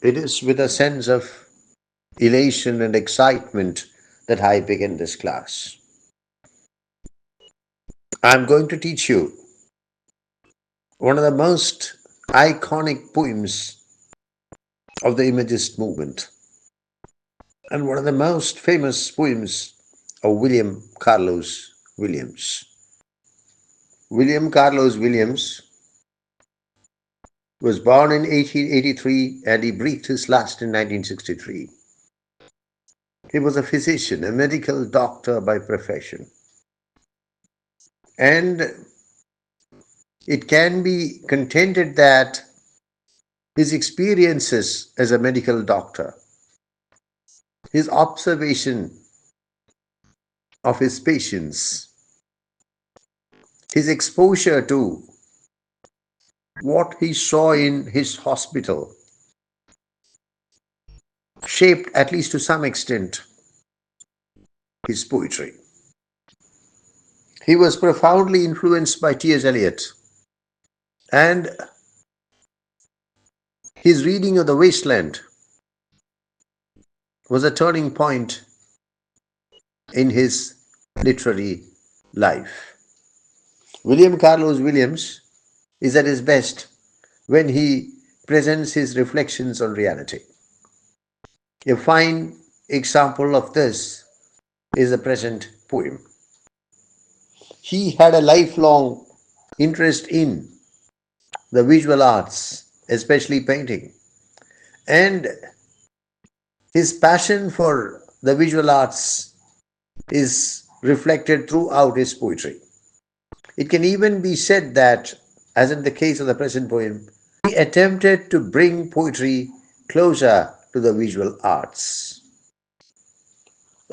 It is with a sense of elation and excitement that I begin this class. I'm going to teach you one of the most iconic poems of the Imagist movement and one of the most famous poems of William Carlos Williams. William Carlos Williams was born in 1883 and he breathed his last in 1963. He was a physician, a medical doctor by profession. And it can be contended that his experiences as a medical doctor, his observation of his patients, his exposure to what he saw in his hospital shaped, at least to some extent, his poetry. He was profoundly influenced by T.S. Eliot, and his reading of The Wasteland was a turning point in his literary life. William Carlos Williams is at his best when he presents his reflections on reality. A fine example of this is the present poem. He had a lifelong interest in the visual arts, especially painting, and his passion for the visual arts is reflected throughout his poetry. It can even be said that, as in the case of the present poem, he attempted to bring poetry closer to the visual arts.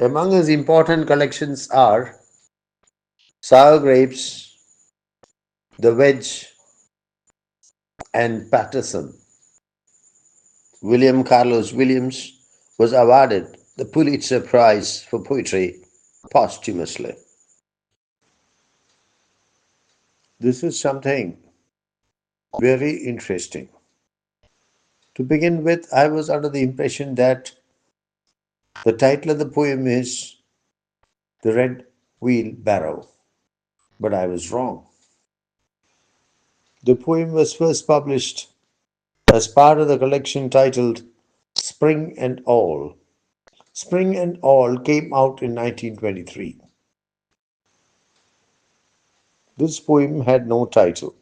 Among his important collections are Sour Grapes, The Wedge, and Patterson. William Carlos Williams was awarded the Pulitzer Prize for Poetry posthumously. This is something very interesting. To begin with, I was under the impression that the title of the poem is The Red Wheelbarrow, but I was wrong. The poem was first published as part of the collection titled Spring and All. Spring and All came out in 1923. This poem had no title.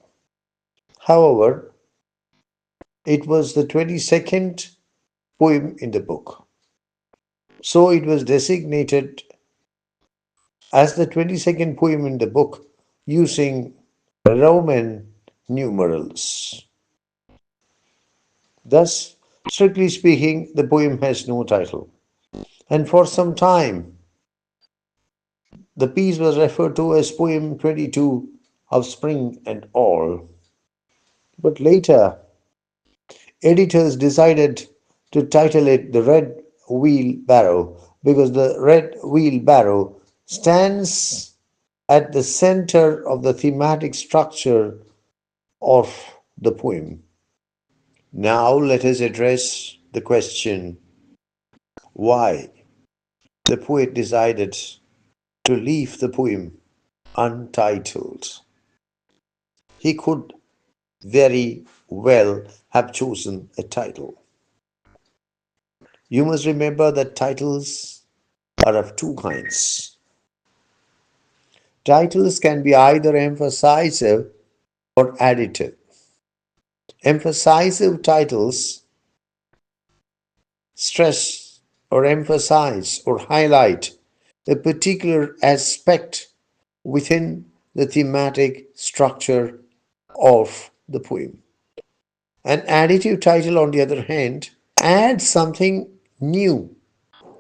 However, it was the 22nd poem in the book. So it was designated as the 22nd poem in the book using Roman numerals. Thus, strictly speaking, the poem has no title. And for some time, the piece was referred to as Poem 22 of Spring and All. But later, editors decided to title it The Red Wheelbarrow because the red wheelbarrow stands at the center of the thematic structure of the poem. Now let us address the question why the poet decided to leave the poem untitled. He could very well have chosen a title. You must remember that titles are of two kinds. Titles can be either emphasive or additive. Emphasive titles stress or emphasize or highlight a particular aspect within the thematic structure of the poem. An additive title, on the other hand, adds something new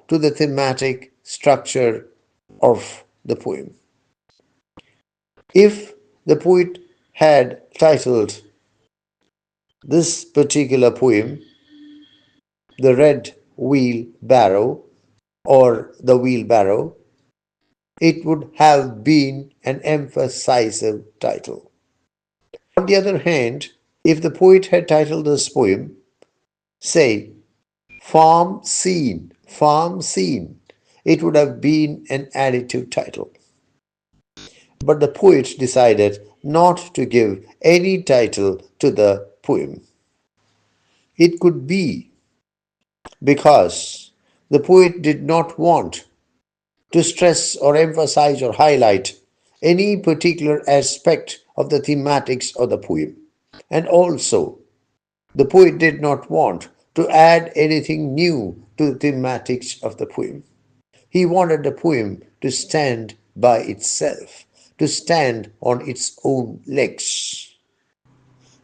to the thematic structure of the poem. If the poet had titled this particular poem The Red Wheelbarrow or The Wheelbarrow, it would have been an emphasive title. On the other hand, if the poet had titled this poem say farm scene, it would have been an additive title. But the poet decided not to give any title to the poem. It could be because the poet did not want to stress or emphasize or highlight any particular aspect of the thematics of the poem. And also, the poet did not want to add anything new to the thematics of the poem. He wanted the poem to stand by itself, to stand on its own legs.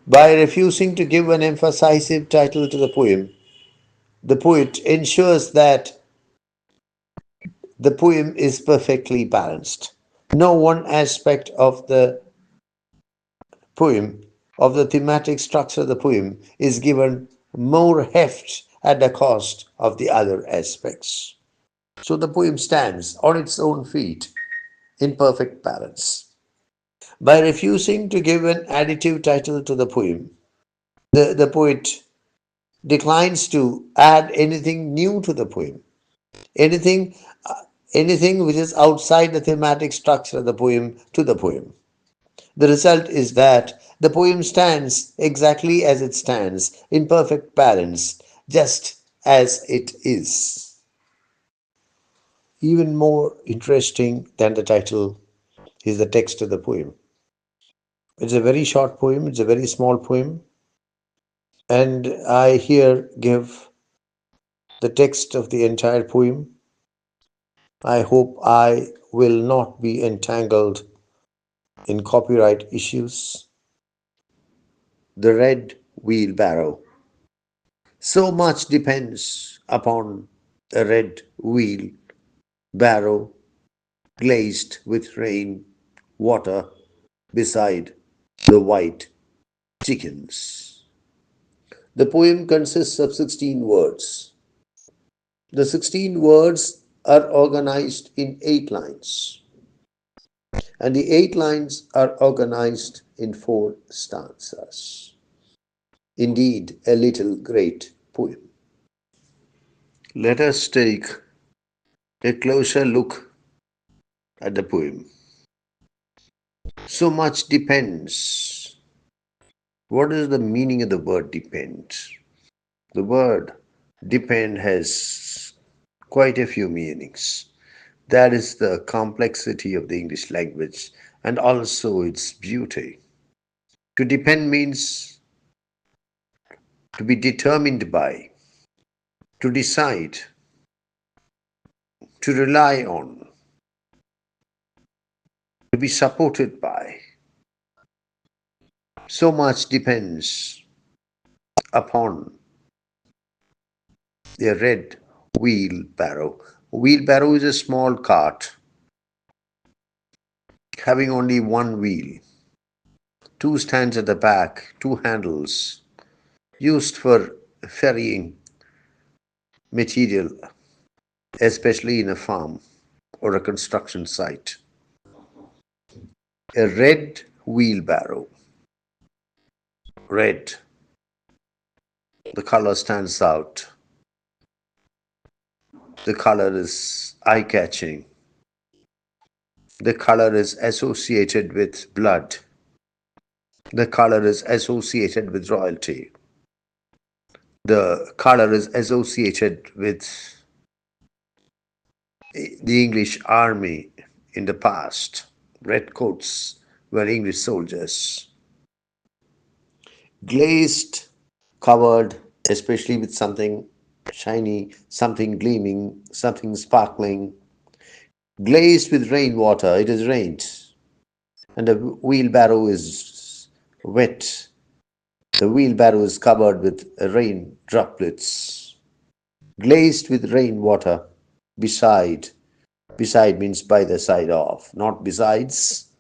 By refusing to give an emphasive title to the poet ensures that the poem is perfectly balanced. No one aspect of the poem, of the thematic structure of the poem, is given more heft at the cost of the other aspects. So the poem stands on its own feet in perfect balance. By refusing to give an additive title to the poem, the poet declines to add anything new to the poem, anything, anything which is outside the thematic structure of the poem to the poem. The result is that the poem stands exactly as it stands, in perfect balance, just as it is. Even more interesting than the title is the text of the poem. It's a very short poem, it's a very small poem, and I here give the text of the entire poem. I hope I will not be entangled in copyright issues. The Red Wheelbarrow. So much depends upon a red wheelbarrow glazed with rain water beside the white chickens. The poem consists of 16 words. The 16 words are organized in 8 lines, and the 8 lines are organized in 4 stanzas. Indeed, a little great poem. Let us take a closer look at the poem. So much depends. What is the meaning of the word depend? The word depend has quite a few meanings. That is the complexity of the English language and also its beauty. To depend means to be determined by, to decide, to rely on, to be supported by. So much depends upon a red wheelbarrow. Wheelbarrow is a small cart having only one wheel, 2 stands at the back, 2 handles, used for ferrying material, especially in a farm or a construction site. A red wheelbarrow. Red. The color stands out. The color is eye-catching. The color is associated with blood. The color is associated with royalty. The color is associated with the English army in the past. Red coats were English soldiers. Glazed, covered, especially with something shiny, something gleaming, something sparkling. Glazed with rainwater, it has rained. And the wheelbarrow is wet. The wheelbarrow is covered with rain droplets. Glazed with rainwater, beside. Beside means by the side of, not besides.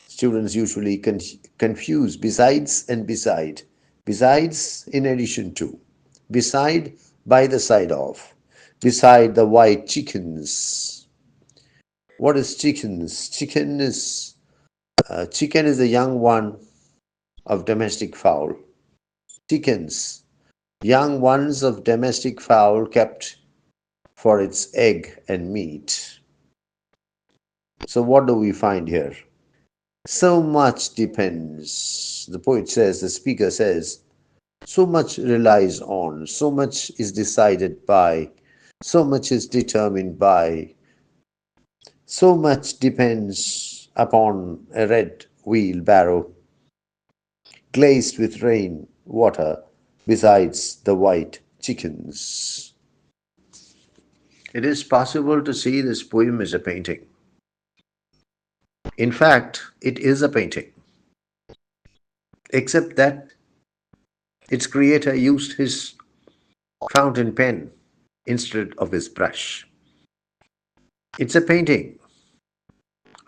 Students usually confuse besides and beside. Besides, in addition to. Beside, by the side of. Beside the white chickens. What is chickens? Chicken is the young one of domestic fowl. Chickens young ones of domestic fowl kept for its egg and meat. So, what do we find here? So much depends. The poet says, the speaker says, so much relies on, so much is decided by, so much is determined by, so much depends upon a red wheelbarrow glazed with rain water besides the white chickens. It is possible to see this poem as a painting. In fact, it is a painting, except that its creator used his fountain pen instead of his brush. It's a painting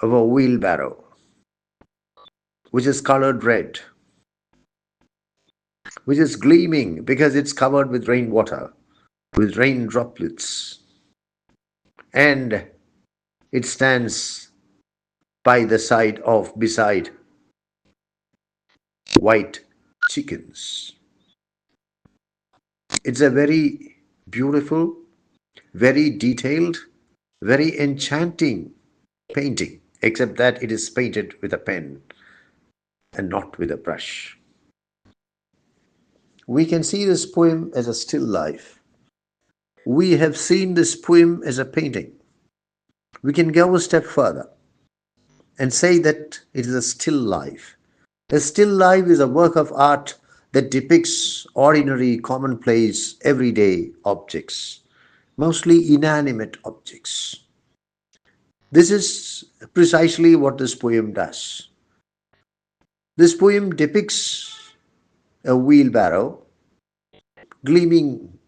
of a wheelbarrow which is colored red, which is gleaming because it's covered with rainwater, with rain droplets, and it stands by the side of beside white chickens. It's a very beautiful, very detailed, very enchanting painting, except that it is painted with a pen and not with a brush. We can see this poem as a still life. We have seen this poem as a painting. We can go a step further and say that it is a still life. A still life is a work of art that depicts ordinary, commonplace, everyday objects, mostly inanimate objects. This is precisely what this poem does. This poem depicts a wheelbarrow gleaming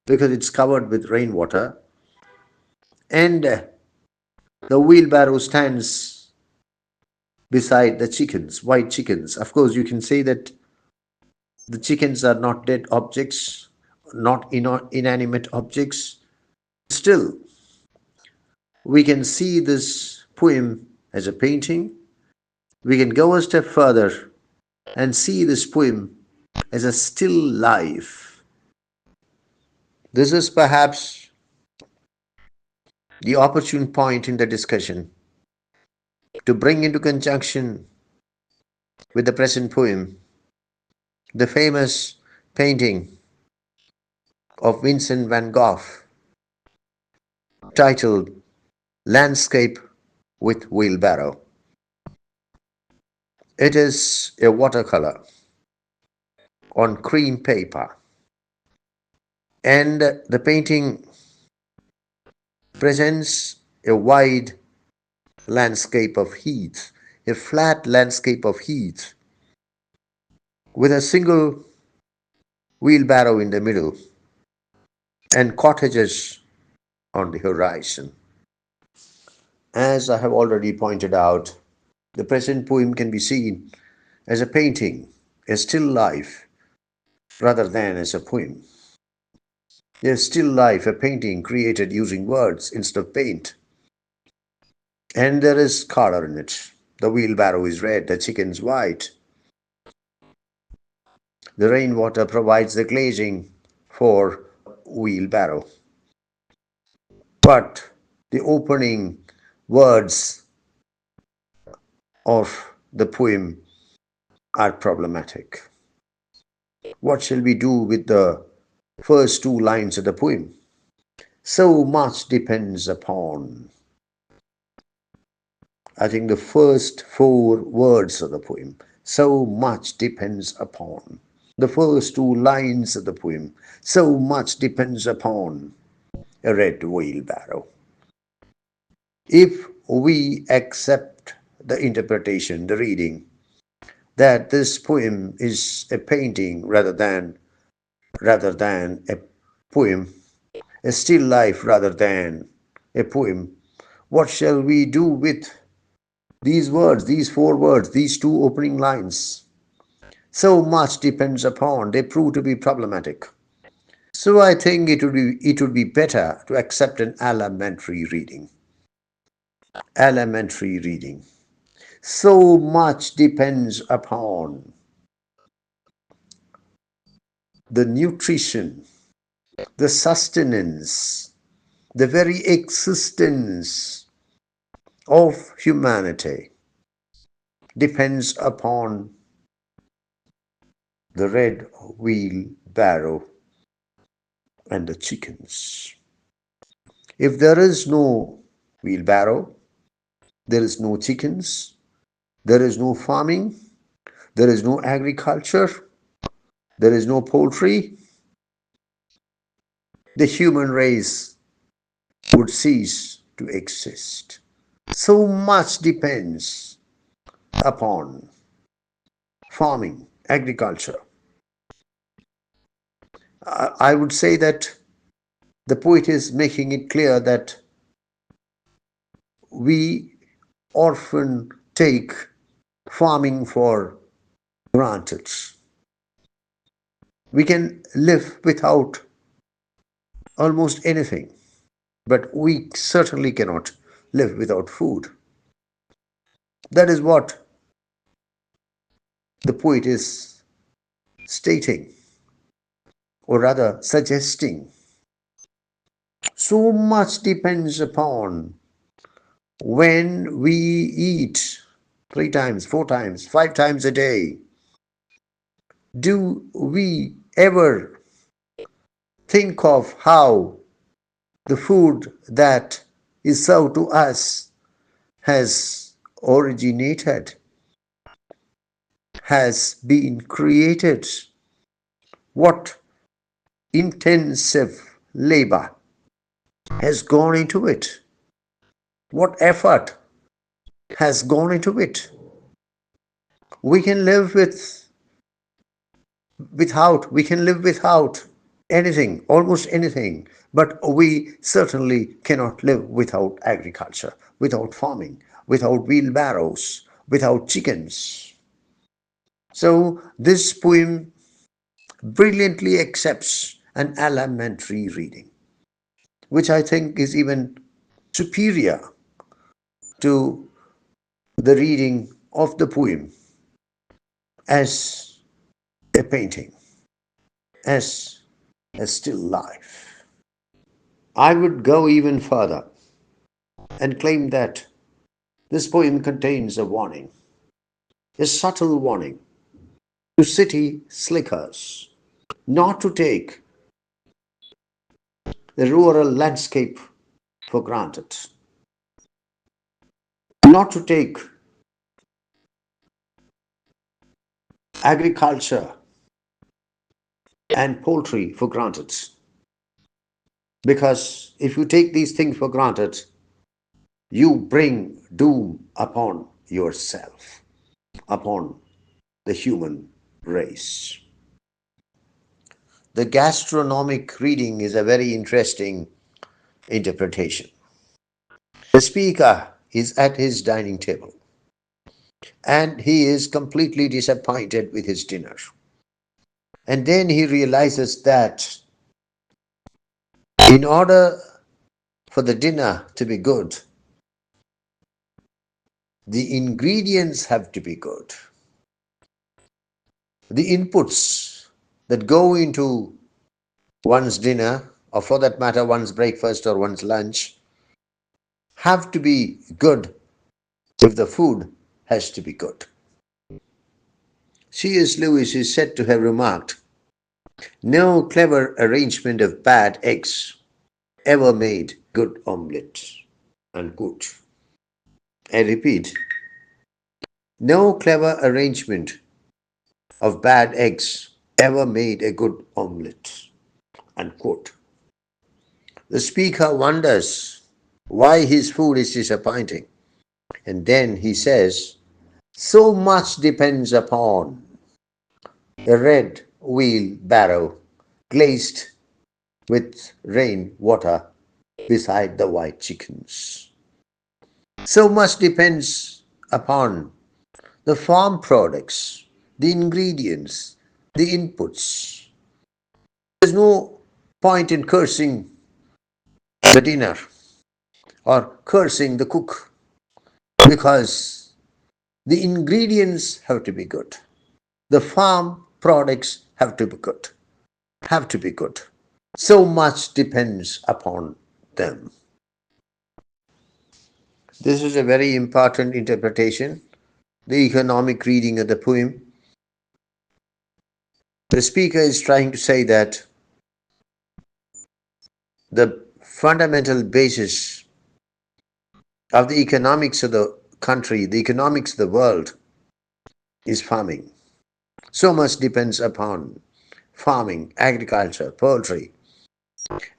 because it's covered with rainwater, and the wheelbarrow stands beside the chickens, white chickens. Of course, you can say that the chickens are not dead objects, not inanimate objects. Still, we can see this poem as a painting. We can go a step further and see this poem as a still life. This is perhaps the opportune point in the discussion to bring into conjunction with the present poem the famous painting of Vincent van Gogh titled Landscape with Wheelbarrow. It is a watercolor on cream paper, and the painting presents a wide landscape of heath, a flat landscape of heath, with a single wheelbarrow in the middle and cottages on the horizon. As I have already pointed out, the present poem can be seen as a painting, a still life, rather than as a poem. A still life, a painting created using words instead of paint. And there is color in it. The wheelbarrow is red, the chicken's white. The rainwater provides the glazing for wheelbarrow. But the opening words of the poem are problematic. What shall we do with the first two lines of the poem? So much depends upon. I think the first four words of the poem. So much depends upon. The first two lines of the poem. So much depends upon a red wheelbarrow. If we accept the interpretation, the reading, that this poem is a painting rather than a poem, a still life rather than a poem, what shall we do with these words, these four words, these two opening lines? So much depends upon, they prove to be problematic. So I think it would be better to accept an elementary reading. Elementary reading. So much depends upon. the nutrition, the sustenance, the very existence of humanity depends upon the red wheelbarrow and the chickens. If there is no wheelbarrow, there is no chickens, there is no farming, there is no agriculture, there is no poultry, the human race would cease to exist. So much depends upon farming, agriculture. I would say that the poet is making it clear that we often take farming for granted. We can live without almost anything, but we certainly cannot live without food. That is what the poet is stating, or rather suggesting. So much depends upon when we eat 3 times, 4 times, 5 times a day. Do we ever think of how the food that is served to us has originated, has been created? What intensive labor has gone into it? What effort has gone into it? We can live without anything, almost anything, but we certainly cannot live without agriculture, without farming, without wheelbarrows, without chickens. So this poem brilliantly accepts an elementary reading, which I think is even superior to the reading of the poem as a painting, as a still life. I would go even further and claim that this poem contains a warning, a subtle warning to city slickers not to take the rural landscape for granted, not to take agriculture and poultry for granted. Because if you take these things for granted, you bring doom upon yourself, upon the human race. The gastronomic reading is a very interesting interpretation. The speaker is at his dining table and he is completely disappointed with his dinner. And then he realizes that in order for the dinner to be good, the ingredients have to be good. The inputs that go into one's dinner, or for that matter, one's breakfast or one's lunch, have to be good if the food has to be good. C.S. Lewis is said to have remarked, "No clever arrangement of bad eggs ever made good omelette." Unquote. I repeat, no clever arrangement of bad eggs ever made a good omelette. Unquote. The speaker wonders why his food is disappointing. And then he says, so much depends upon a red wheelbarrow glazed with rain water beside the white chickens. So much depends upon the farm products, the ingredients, the inputs. There's no point in cursing the dinner or cursing the cook because the ingredients have to be good. The farm products have to be good. have to be good. So much depends upon them. This is a very important interpretation, the economic reading of the poem. The speaker is trying to say that the fundamental basis of the economics of the country, the economics of the world, is farming. So much depends upon farming, agriculture, poultry,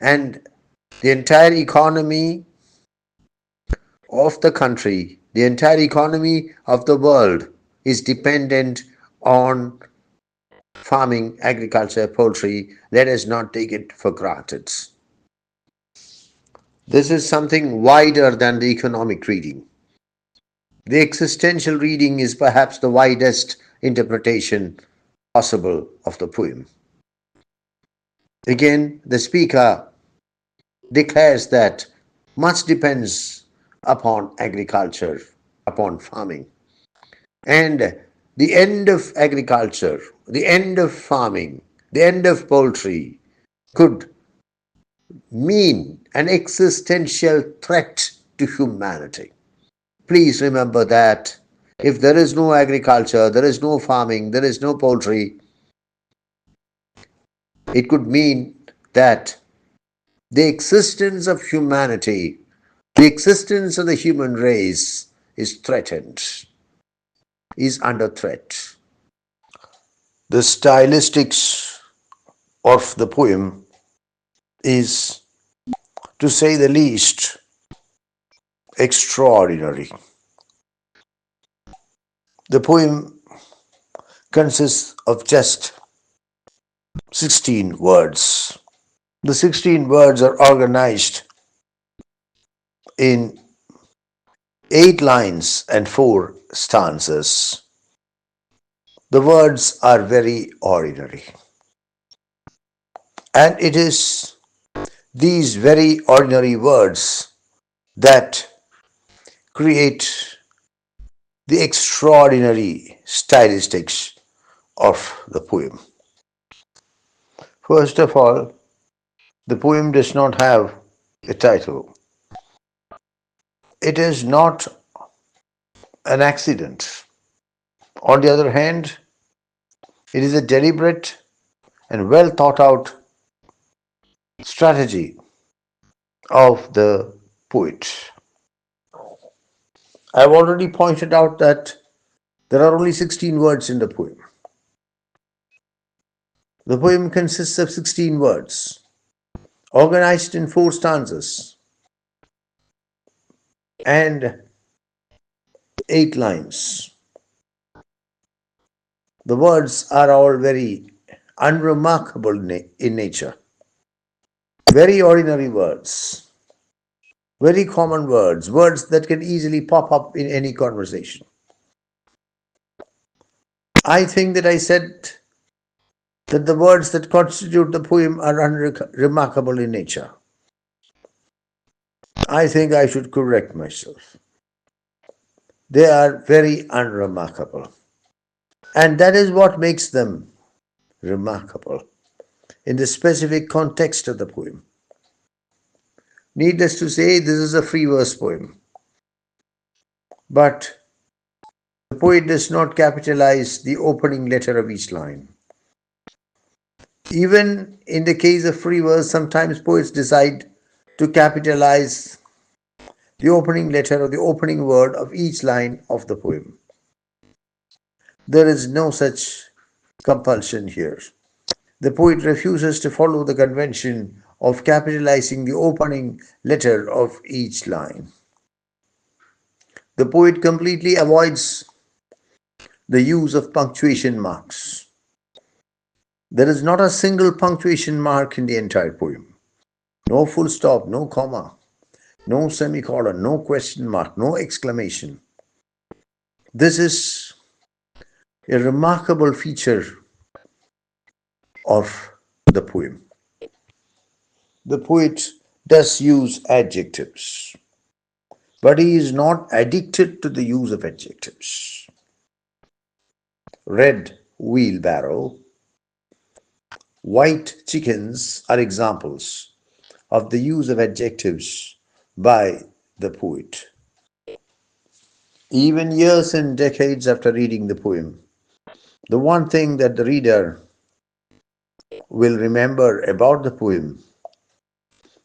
and the entire economy of the country, the entire economy of the world is dependent on farming, agriculture, poultry. Let us not take it for granted. This is something wider than the economic reading. The existential reading is perhaps the widest interpretation possible of the poem. Again, the speaker declares that much depends upon agriculture, upon farming. And the end of agriculture, the end of farming, the end of poultry could mean an existential threat to humanity. Please remember that if there is no agriculture, there is no farming, there is no poultry, it could mean that the existence of humanity, the existence of the human race is threatened, is under threat. The stylistics of the poem is, to say the least, extraordinary. The poem consists of just 16 words. The 16 words are organized in 8 lines and 4 stanzas. The words are very ordinary. And it is these very ordinary words that create the extraordinary stylistics of the poem. First of all, the poem does not have a title. It is not an accident. On the other hand, it is a deliberate and well thought out strategy of the poet. I've already pointed out that there are only 16 words in the poem. The poem consists of 16 words, organized in 4 stanzas and 8 lines. The words are all very unremarkable in nature, very ordinary words, very common words, words that can easily pop up in any conversation. I think that I said that the words that constitute the poem are unremarkable in nature. I think I should correct myself. They are very unremarkable. And that is what makes them remarkable in the specific context of the poem. Needless to say, this is a free verse poem. But the poet does not capitalize the opening letter of each line. Even in the case of free verse, sometimes poets decide to capitalize the opening letter or the opening word of each line of the poem. There is no such compulsion here. The poet refuses to follow the convention of capitalizing the opening letter of each line. The poet completely avoids the use of punctuation marks. There is not a single punctuation mark in the entire poem. No full stop, no comma, no semicolon, no question mark, no exclamation. This is a remarkable feature of the poem. The poet does use adjectives, but he is not addicted to the use of adjectives. Red Wheelbarrow White chickens are examples of the use of adjectives by the poet. Even years and decades after reading the poem, the one thing that the reader will remember about the poem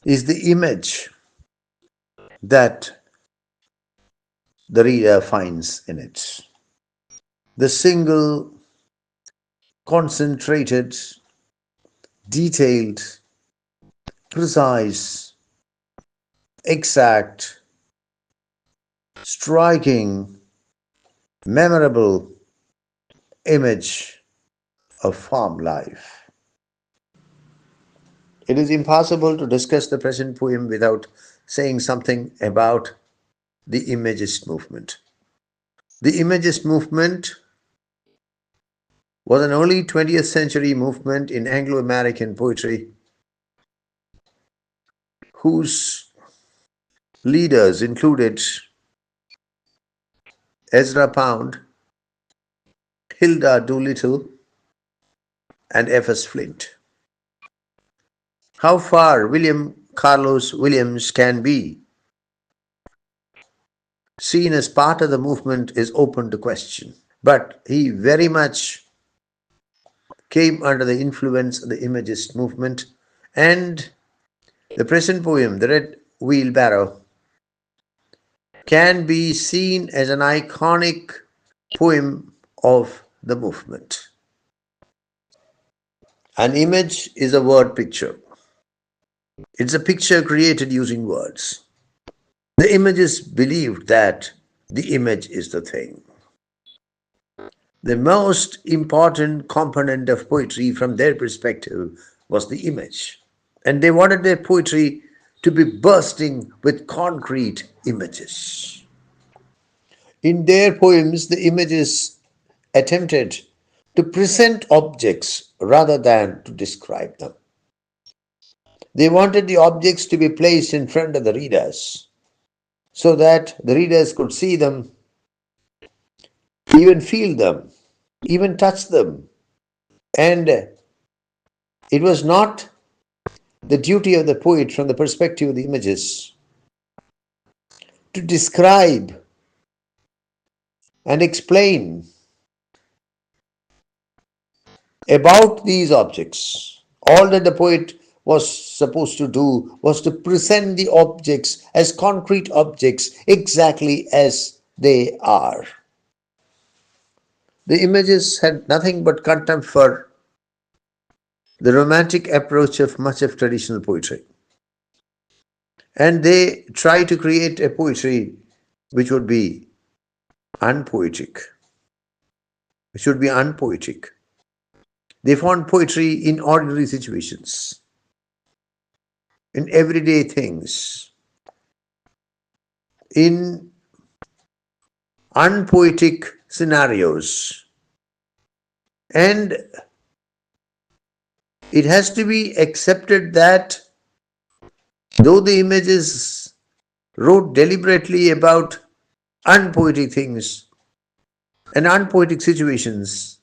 is the image that the reader finds in it. The single, concentrated, detailed, precise, exact, striking, memorable image of farm life. It is impossible to discuss the present poem without saying something about the Imagist movement. The Imagist movement was an early 20th century movement in Anglo-American poetry whose leaders included Ezra Pound, Hilda Doolittle, and F.S. Flint. How far William Carlos Williams can be seen as part of the movement is open to question. But he very much came under the influence of the Imagist movement, and the present poem, The Red Wheelbarrow, can be seen as an iconic poem of the movement. An image is a word picture. It's a picture created using words. The Imagists believed that the image is the thing. The most important component of poetry from their perspective was the image. And they wanted their poetry to be bursting with concrete images. In their poems, the images attempted to present objects rather than to describe them. They wanted the objects to be placed in front of the readers so that the readers could see them, even feel them, even touch them. And it was not the duty of the poet from the perspective of the images to describe and explain about these objects. All that the poet was supposed to do was to present the objects as concrete objects exactly as they are. The images had nothing but contempt for the romantic approach of much of traditional poetry. And they try to create a poetry which would be unpoetic. It should be unpoetic. They found poetry in ordinary situations, in everyday things, in unpoetic scenarios. And it has to be accepted that though the images wrote deliberately about unpoetic things and unpoetic situations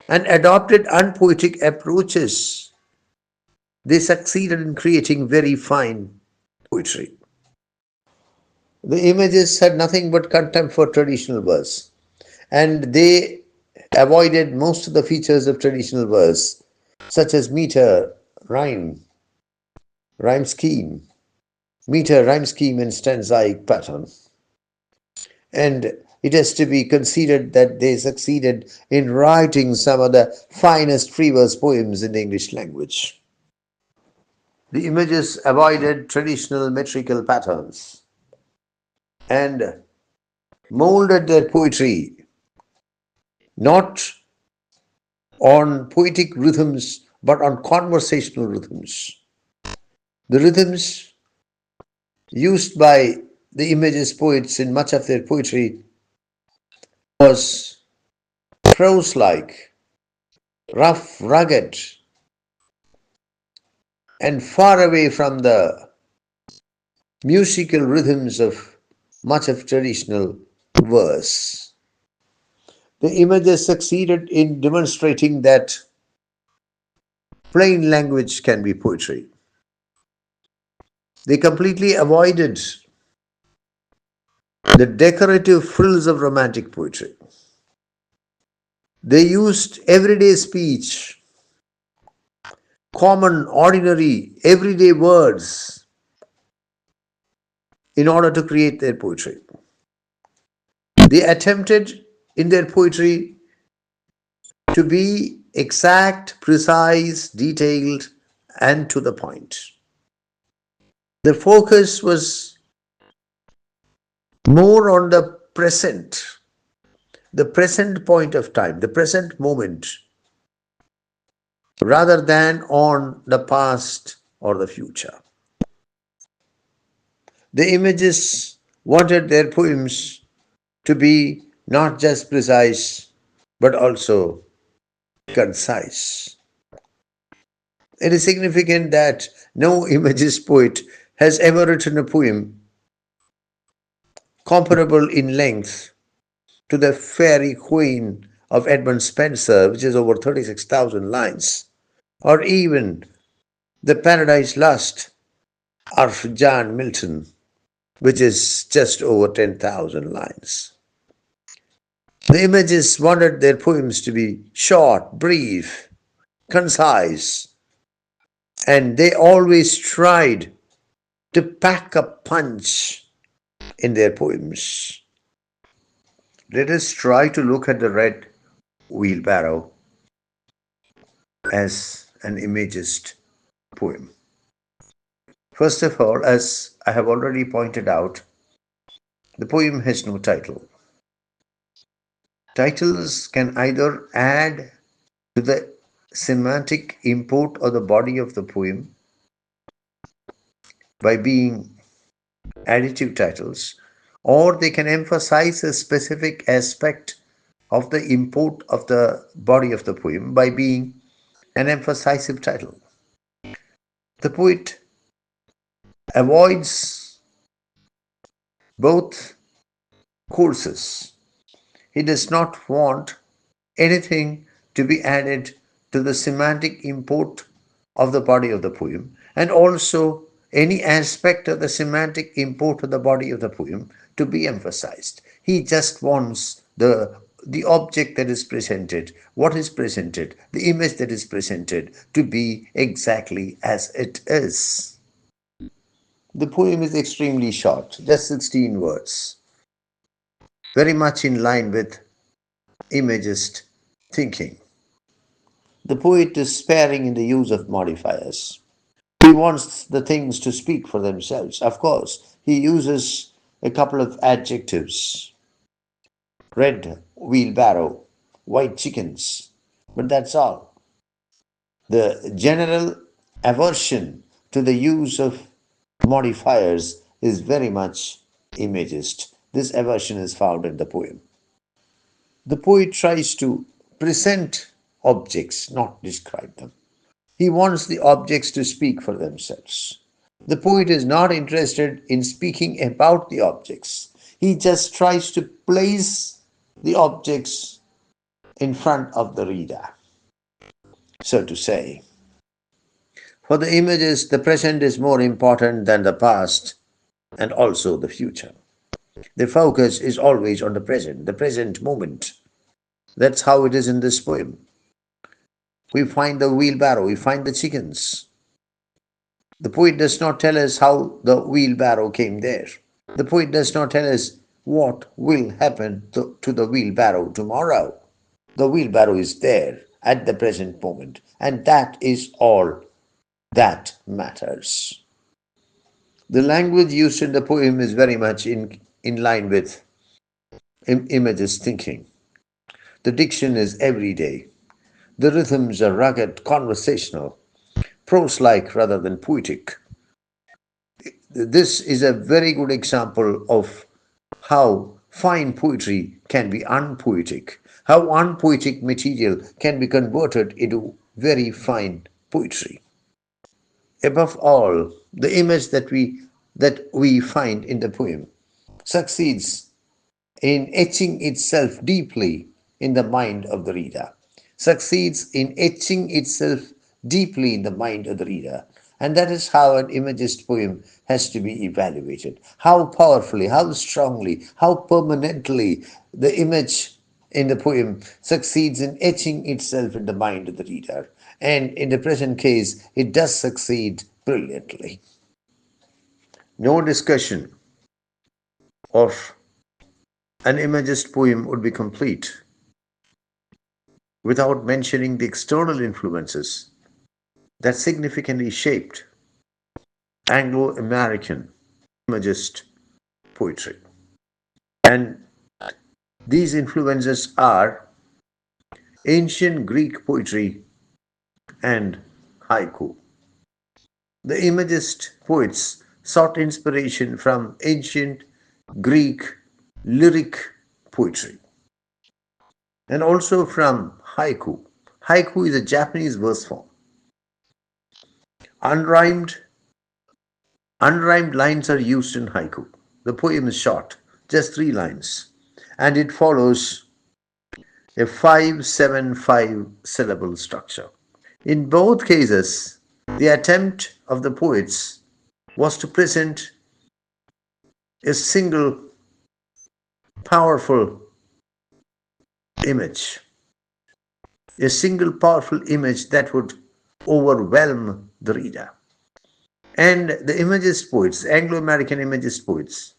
and adopted unpoetic approaches, they succeeded in creating very fine poetry. The images had nothing but contempt for traditional verse, and they avoided most of the features of traditional verse, such as meter, rhyme scheme, meter, rhyme scheme, and stanzaic pattern. And it has to be considered that they succeeded in writing some of the finest free verse poems in the English language. The images avoided traditional metrical patterns and molded their poetry not on poetic rhythms but on conversational rhythms. The rhythms used by the Imagist poets in much of their poetry was prose-like, rough, rugged, and far away from the musical rhythms of much of traditional verse. The Imagists succeeded in demonstrating that Plain language can be poetry. They completely avoided the decorative frills of romantic poetry. They used everyday speech, common, ordinary, everyday words in order to create their poetry. They attempted in their poetry to be exact, precise, detailed, and to the point. The focus was more on the present point of time, the present moment, rather than on the past or the future. The Imagists wanted their poems to be not just precise but also concise. It is significant that no Imagist poet has ever written a poem comparable in length to the Fairy Queen of Edmund Spenser, which is over 36,000 lines, or even the Paradise Lost of John Milton, which is just over 10,000 lines. The Imagists wanted their poems to be short, brief, concise, and they always tried to pack a punch in their poems. Let us try to look at the Red Wheelbarrow as an Imagist poem. First of all, as I have already pointed out, the poem has no title. Titles can either add to the semantic import of the body of the poem by being additive titles, or they can emphasize a specific aspect of the import of the body of the poem by being an emphasive title. The poet avoids both courses. He does not want anything to be added to the semantic import of the body of the poem, and also any aspect of the semantic import of the body of the poem to be emphasized. He just wants the object that is presented, what is presented, the image that is presented to be exactly as it is. The poem is extremely short, just 16 words, very much in line with Imagist thinking. The poet is sparing in the use of modifiers. He wants the things to speak for themselves. Of course, he uses a couple of adjectives: red wheelbarrow, white chickens, but that's all. The general aversion to the use of modifiers is very much Imagist. This aversion is found in the poem. The poet tries to present objects, not describe them. He wants the objects to speak for themselves. The poet is not interested in speaking about the objects. He just tries to place the objects in front of the reader, so to say. For the Imagists, the present is more important than the past and also the future. The focus is always on the present moment. That's how it is in this poem. We find the wheelbarrow, we find the chickens. The poet does not tell us how the wheelbarrow came there. The poet does not tell us what will happen to the wheelbarrow tomorrow. The wheelbarrow is there at the present moment, and that is all that matters. The language used in the poem is very much in line with Imagist thinking. The diction is everyday. The rhythms are rugged, conversational, prose-like rather than poetic. This is a very good example of how fine poetry can be unpoetic, how unpoetic material can be converted into very fine poetry. Above all, the image that we find in the poem succeeds in etching itself deeply in the mind of the reader, succeeds in etching itself deeply in the mind of the reader. And that is how an Imagist poem has to be evaluated. How powerfully, how strongly, how permanently the image in the poem succeeds in etching itself in the mind of the reader. And in the present case, it does succeed brilliantly. No discussion of an Imagist poem would be complete without mentioning the external influences that significantly shaped Anglo American Imagist poetry. And these influences are ancient Greek poetry and haiku. The Imagist poets sought inspiration from ancient Greek lyric poetry and also from haiku. Haiku is a Japanese verse form. Unrhymed, unrhymed lines are used in haiku. The poem is short, just 3 lines, and it follows a 5-7-5 syllable structure. In both cases, the attempt of the poets was to present a single powerful image, a single powerful image that would overwhelm the reader. And the Imagist poets, Anglo American Imagist poets,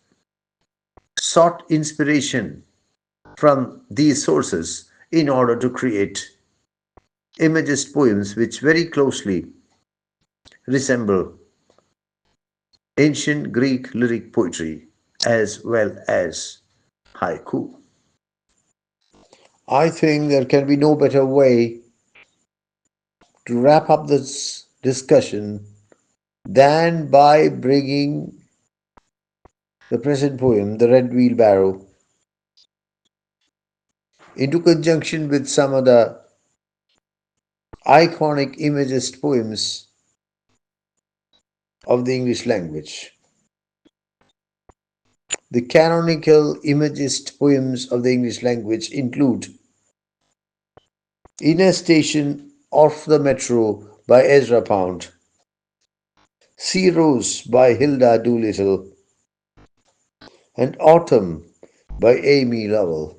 sought inspiration from these sources in order to create Imagist poems which very closely resemble ancient Greek lyric poetry as well as haiku. I think there can be no better way to wrap up this discussion than by bringing the present poem, The Red Wheelbarrow, into conjunction with some of the iconic Imagist poems of the English language. The canonical Imagist poems of the English language include Inner Station Off the Metro by Ezra Pound, Sea Rose by Hilda Doolittle, and Autumn by Amy Lowell.